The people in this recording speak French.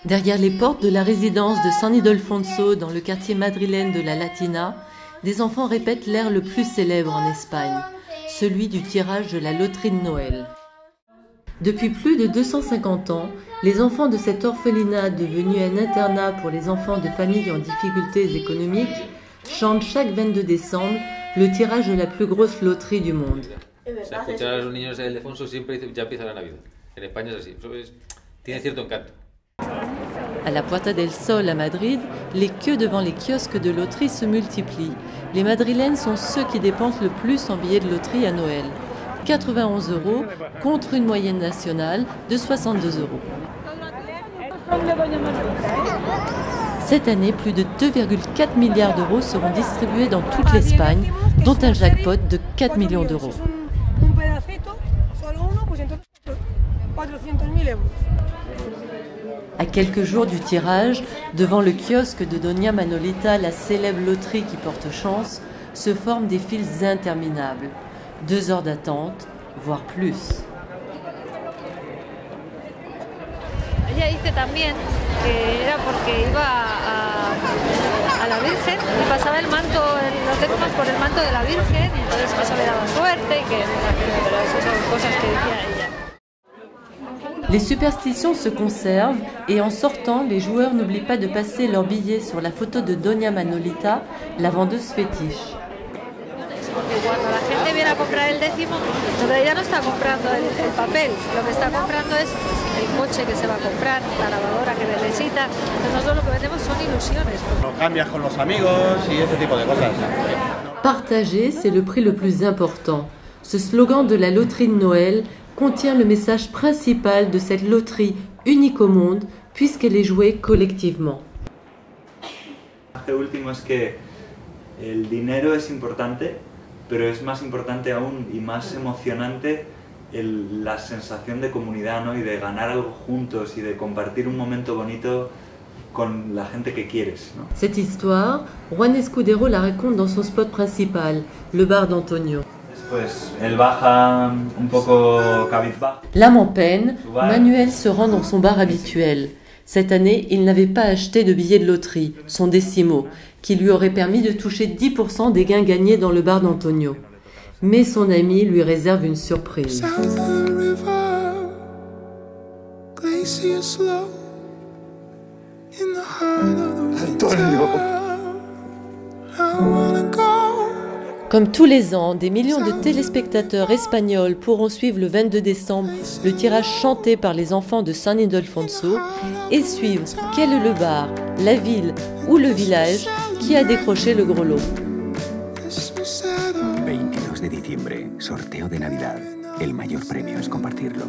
Derrière les portes de la résidence de San Ildefonso, dans le quartier madrilène de la Latina, des enfants répètent l'air le plus célèbre en Espagne, celui du tirage de la loterie de Noël. Depuis plus de 250 ans, les enfants de cet orphelinat devenu un internat pour les enfants de familles en difficultés économiques chantent chaque 22 décembre le tirage de la plus grosse loterie du monde. Escuchar a los niños de Ildefonso siempre ya empieza la Navidad. En España es así. Tiene cierto encanto. À la Puerta del Sol à Madrid, les queues devant les kiosques de loterie se multiplient. Les madrilènes sont ceux qui dépensent le plus en billets de loterie à Noël. 91 € contre une moyenne nationale de 62 €. Cette année, plus de 2,4 milliards d'euros seront distribués dans toute l'Espagne, dont un jackpot de 4 millions d'euros. À quelques jours du tirage, devant le kiosque de Doña Manolita, la célèbre loterie qui porte chance, se forment des files interminables. 2 heures d'attente, voire plus. Ella dice también que era porque iba a la Virgen y pasaba el manto, los décimos por el manto de la Virgen, y entonces eso le daba suerte y que pero esas son cosas que decía ella. Les superstitions se conservent et en sortant, les joueurs n'oublient pas de passer leurs billets sur la photo de Doña Manolita, la vendeuse fétiche. Porque cuando la gente viene a comprar el décimo, en realidad no está comprando el papel, lo que está comprando es el coche que se va a comprar, la lavadora que necesita. Entonces nosotros lo que vendemos son ilusiones. Lo cambias con los amigos y ese tipo de cosas. Partager, c'est le prix le plus important. Ce slogan de la loterie de Noël contient le message principal de cette loterie unique au monde, puisqu'elle est jouée collectivement. Lo último es que el dinero es importante, pero es más importante aún y más emocionante la sensación de comunidad, ¿no? Y de ganar algo juntos y de compartir un momento bonito con la gente que quieres, ¿no? Cette histoire, Juan Escudero la raconte dans son spot principal, le bar d'Antonio. Después él baja un poco cabizbajo. L'âme en peine, Manuel se rend dans son bar habituel. Cette année, il n'avait pas acheté de billet de loterie, son décimo, qui lui aurait permis de toucher 10% des gains gagnés dans le bar d'Antonio. Mais son ami lui réserve une surprise. Antonio. Comme tous les ans, des millions de téléspectateurs espagnols pourront suivre le 22 décembre le tirage chanté par les enfants de San Ildefonso et suivre quel est le bar, la ville ou le village qui a décroché le gros lot. 22 de diciembre, sorteo de Navidad. El mayor premio es compartirlo.